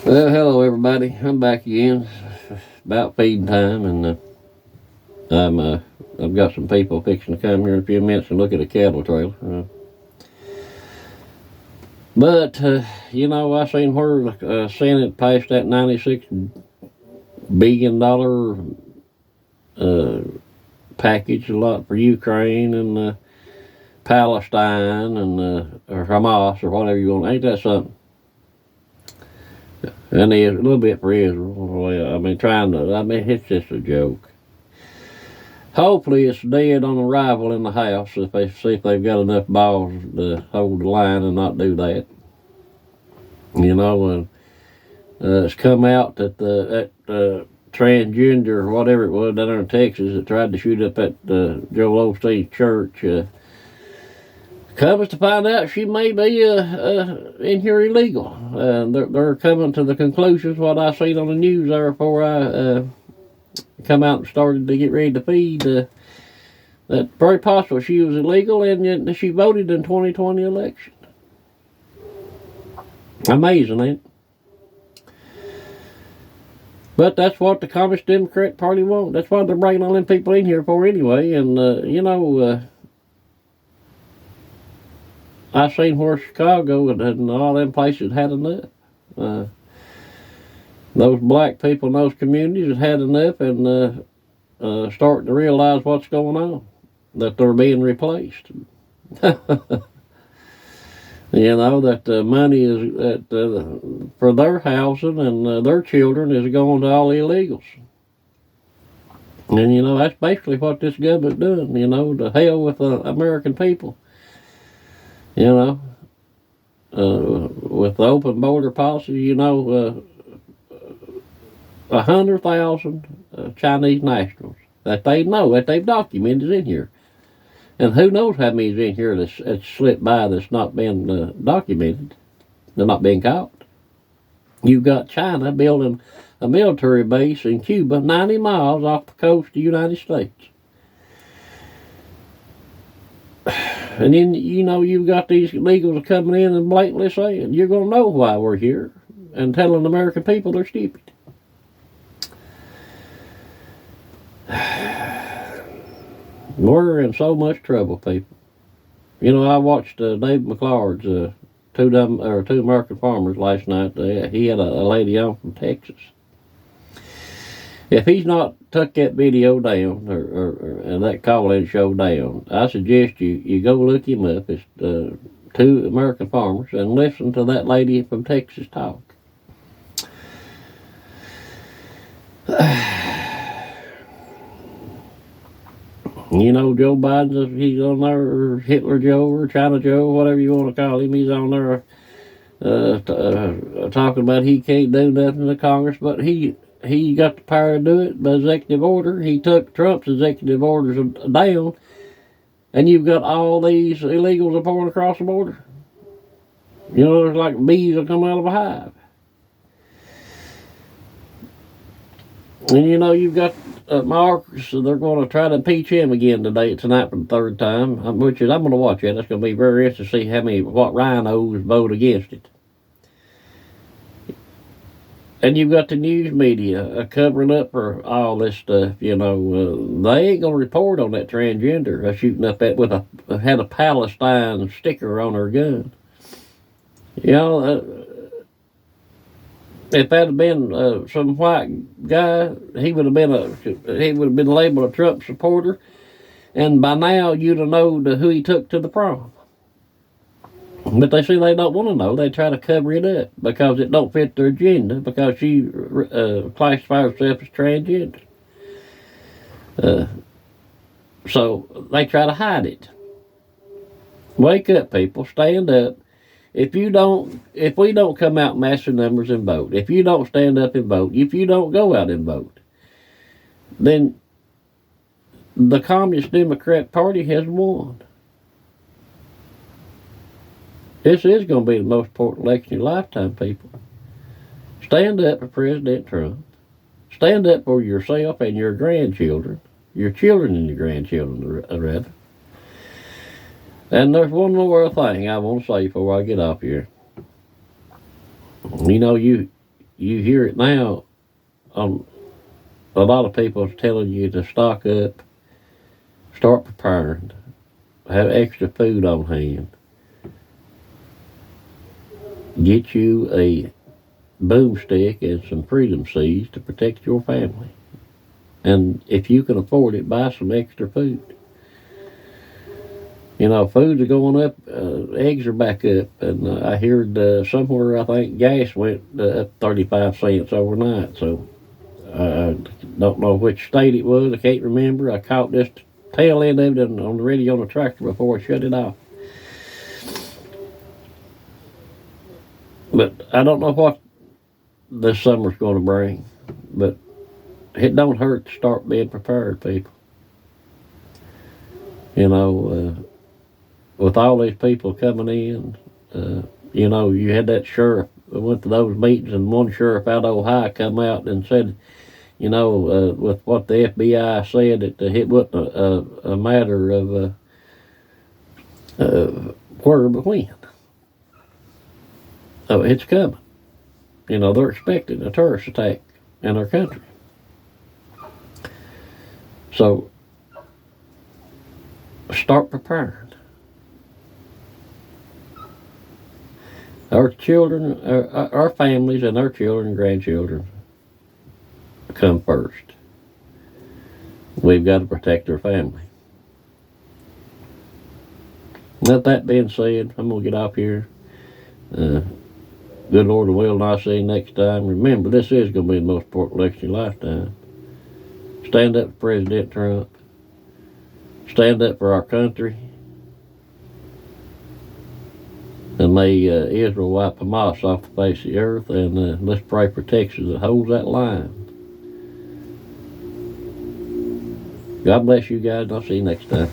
Well, hello everybody. I'm back again. It's about feeding time, and I've got some people fixing to come here in a few minutes and look at a cattle trailer. But I seen where Senate passed that $96 billion uh, package, a lot for Ukraine and Palestine and or Hamas or whatever you want. Ain't that something? And there's a little bit for Israel. Well, it's just a joke. Hopefully it's dead on arrival in the house if they see if they've got enough balls to hold the line and not do that. It's come out that that transgender or whatever it was down there in Texas that tried to shoot up at Joel Osteen's church. Comes to find out she may be in here illegal. They're coming to the conclusions what I seen on the news there before I come out and started to get ready to feed. That very possible she was illegal and yet she voted in 2020 election. Amazing, ain't it? But that's what the Communist Democrat Party wants. That's what they're bringing all them people in here for anyway. And I seen where Chicago and all them places had enough. Those black people in those communities had enough and starting to realize what's going on, that they're being replaced. That the money is for their housing and their children is going to all illegals. And that's basically what this government's doing. To hell with the American people. With the open border policy, 100,000 Chinese nationals that they know, that they've documented in here. And who knows how many's in here that's slipped by that's not been documented. They're not being caught. You've got China building a military base in Cuba 90 miles off the coast of the United States. And then, you've got these illegals coming in and blatantly saying, you're going to know why we're here, and telling the American people they're stupid. We're in so much trouble, people. I watched Dave McClard's two American farmers last night. He had a lady on from Texas. If he's not took that video down and that call-in show down, I suggest you go look him up. It's two American farmers and listen to that lady from Texas talk. Joe Biden, he's on there, or Hitler Joe, or China Joe, whatever you want to call him. He's on there talking about he can't do nothing to Congress, but he got the power to do it by executive order. He took Trump's executive orders down, and you've got all these illegals pouring across the border. There's like bees that come out of a hive. And you've got Marcus, so they're going to try to impeach him again tonight for the third time, which is, I'm going to watch it. That's going to be very interesting to see what rhinos vote against it. And you've got the news media covering up for all this stuff. They ain't going to report on that transgender shooting up at had a Palestine sticker on her gun. If that had been some white guy, he would have been labeled a Trump supporter, and by now you'd have known who he took to the prom. But they see they don't want to know. They try to cover it up because it don't fit their agenda, because she classifies herself as transgender. So they try to hide it. Wake up, people. Stand up. If we don't come out in massive numbers and vote, if you don't stand up and vote, if you don't go out and vote, then the Communist Democrat Party has won. This is going to be the most important election in your lifetime, people. Stand up for President Trump. Stand up for yourself and your grandchildren, your children and your grandchildren, rather. And there's one more thing I want to say before I get off here. you hear it now. A lot of people are telling you to stock up, start preparing, have extra food on hand. Get you a boomstick and some freedom seeds to protect your family. And if you can afford it, buy some extra food. You know, foods are going up, eggs are back up, and I heard somewhere, I think gas went up 35 cents overnight. So I don't know which state it was, I can't remember. I caught this tail end of it on the radio on the tractor before I shut it off. But I don't know what this summer's going to bring, but it don't hurt to start being prepared, people. You know, with all these people coming in, you know, you had that sheriff. I went to those meetings, and one sheriff out of Ohio come out and said, you know, with what the FBI said, that it wasn't a matter of where but when. Oh, it's coming. You know, they're expecting a terrorist attack in our country. So, start preparing. Our children, our families and our children and grandchildren come first. We've got to protect our family. With that being said, I'm going to get off here. Good Lord will, and I'll see you next time. Remember, this is going to be the most important election of your lifetime. Stand up for President Trump. Stand up for our country. And may Israel wipe Hamas off the face of the earth, and let's pray for Texas that holds that line. God bless you guys, and I'll see you next time.